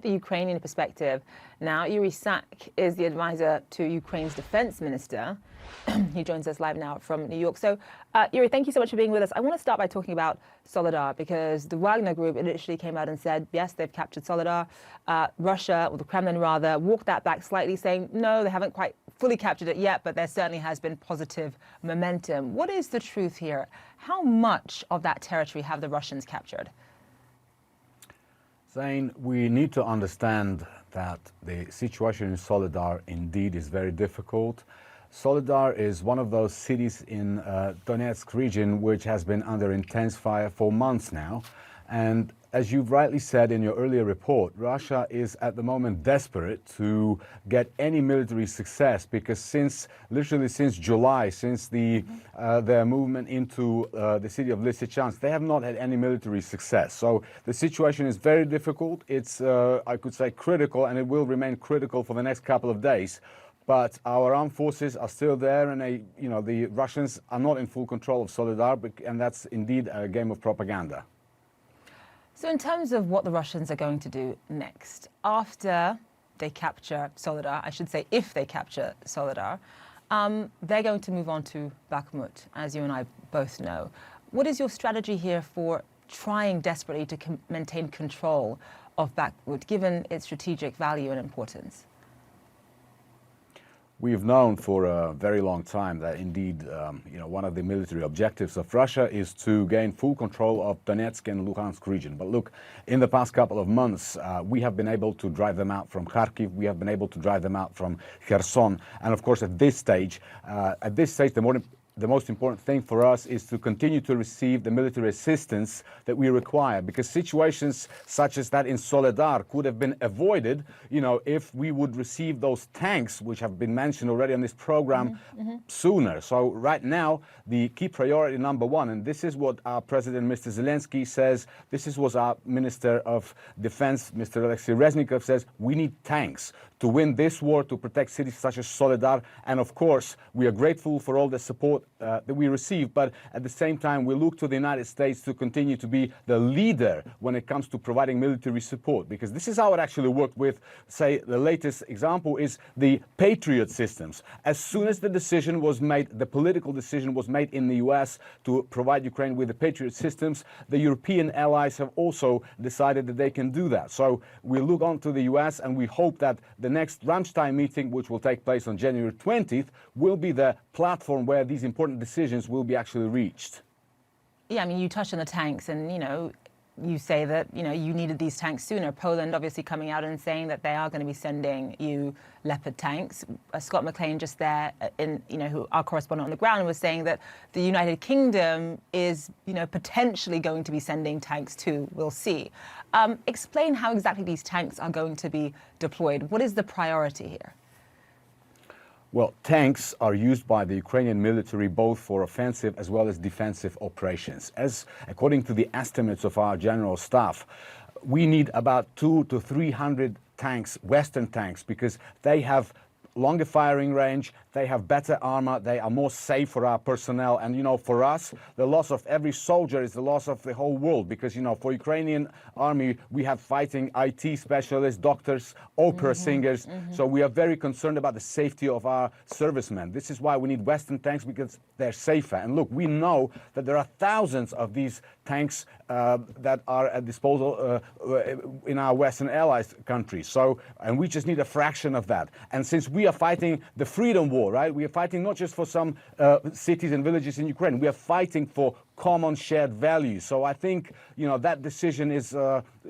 The Ukrainian perspective. Now, Yuriy is the advisor to Ukraine's defense minister. He joins us live now from New York. So, Yuriy, thank you so much for being with us. I want to start by talking about Soledar, because the Wagner Group initially came out and said, yes, they've captured Soledar. Russia, or the Kremlin rather, walked that back slightly, saying, no, they haven't quite fully captured it yet, but there certainly has been positive momentum. What is the truth here? How much of that territory have the Russians captured? Zain, we need to understand that the situation in Soledar indeed is very difficult. Soledar is one of those cities in Donetsk region which has been under intense fire for months now. And as you've rightly said in your earlier report, Russia is at the moment desperate to get any military success, because literally since July, since their movement into the city of Lysychansk, they have not had any military success. So the situation is very difficult. It's, I could say, critical, and it will remain critical for the next couple of days. But our armed forces are still there, and the Russians are not in full control of Soledar, and that's indeed a game of propaganda. So in terms of what the Russians are going to do next, after they capture Soledar, I should say if they capture Soledar, they're going to move on to Bakhmut, as you and I both know. What is your strategy here for trying desperately to maintain control of Bakhmut, given its strategic value and importance? We've known for a very long time that indeed, one of the military objectives of Russia is to gain full control of Donetsk and Luhansk region. But look, in the past couple of months, we have been able to drive them out from Kharkiv. We have been able to drive them out from Kherson. And of course, at this stage, the most important thing for us is to continue to receive the military assistance that we require, because situations such as that in Soledar could have been avoided, if we would receive those tanks, which have been mentioned already on this program, sooner. So right now, the key priority number one, and this is what our President, Mr. Zelensky, says, this is what our Minister of Defense, Mr. Alexei Reznikov, says, we need tanks to win this war, to protect cities such as Soledar. And of course, we are grateful for all the support that we receive, but at the same time, we look to the United States to continue to be the leader when it comes to providing military support, because this is how it actually worked with, say, the latest example is the Patriot systems. As soon as the decision was made, the political decision was made in the US to provide Ukraine with the Patriot systems, the European allies have also decided that they can do that. So we look on to the US, and we hope that the next Ramstein meeting, which will take place on January 20th, will be the platform where these important decisions will be actually reached. Yeah, I mean, you touched on the tanks, and, you say that, you needed these tanks sooner. Poland obviously coming out and saying that they are going to be sending you Leopard tanks. Scott McLean just there, who our correspondent on the ground, was saying that the United Kingdom is, potentially going to be sending tanks too. We'll see. Explain how exactly these tanks are going to be deployed. What is the priority here? Well, tanks are used by the Ukrainian military both for offensive as well as defensive operations. According to the estimates of our general staff, we need about 200 to 300 tanks, Western tanks, because they have longer firing range, they have better armor, they are more safe for our personnel. And, for us, the loss of every soldier is the loss of the whole world, because, for Ukrainian army, we have fighting IT specialists, doctors, opera singers. So we are very concerned about the safety of our servicemen. This is why we need Western tanks, because they're safer. And look, we know that there are thousands of these tanks that are at disposal in our Western allies countries. So, and we just need a fraction of that. And since we are fighting the freedom war, right? We are fighting not just for some cities and villages in Ukraine. We are fighting for common shared values. So I think, that decision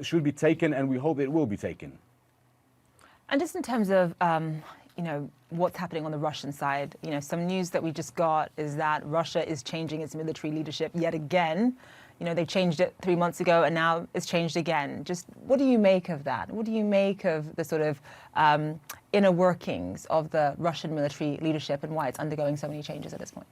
should be taken, and we hope it will be taken. And just in terms of, what's happening on the Russian side, some news that we just got is that Russia is changing its military leadership yet again. They changed it 3 months ago, and now it's changed again. Just what do you make of that? What do you make of the sort of inner workings of the Russian military leadership and why it's undergoing so many changes at this point?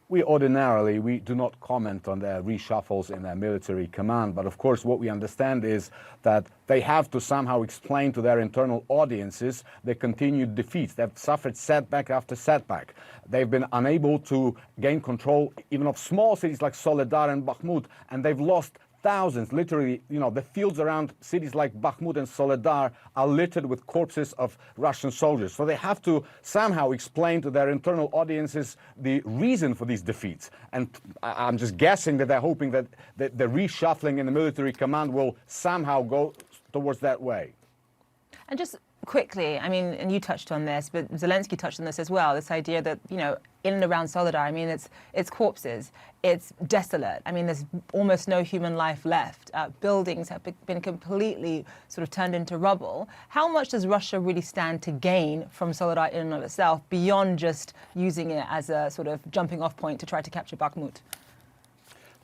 We do not comment on their reshuffles in their military command, but of course what we understand is that they have to somehow explain to their internal audiences their continued defeats. They've suffered setback after setback. They've been unable to gain control even of small cities like Soledar and Bakhmut, and they've lost thousands, literally, the fields around cities like Bakhmut and Soledar are littered with corpses of Russian soldiers. So they have to somehow explain to their internal audiences the reason for these defeats. And I'm just guessing that they're hoping that the reshuffling in the military command will somehow go towards that way. And just quickly, I mean, and you touched on this, but Zelensky touched on this as well, this idea that, in and around Soledar, I mean, it's corpses, it's desolate. I mean, there's almost no human life left. Buildings have been completely sort of turned into rubble. How much does Russia really stand to gain from Soledar in and of itself, beyond just using it as a sort of jumping off point to try to capture Bakhmut?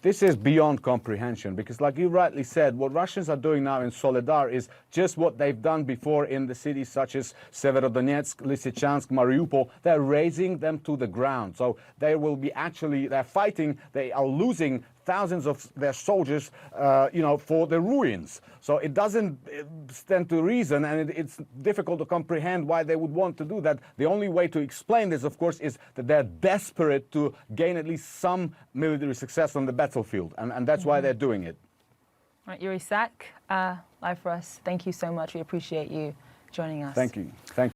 This is beyond comprehension, because like you rightly said, what Russians are doing now in Soledar is just what they've done before in the cities such as Severodonetsk, Lysychansk, Mariupol. They're razing them to the ground. So they will be they're fighting, they are losing thousands of their soldiers, for the ruins. So it doesn't stand to reason, and it's difficult to comprehend why they would want to do that. The only way to explain this, of course, is that they're desperate to gain at least some military success on the battlefield, and that's why they're doing it. All right, Yuriy Sak, live for us. Thank you so much. We appreciate you joining us. Thank you. Thank you.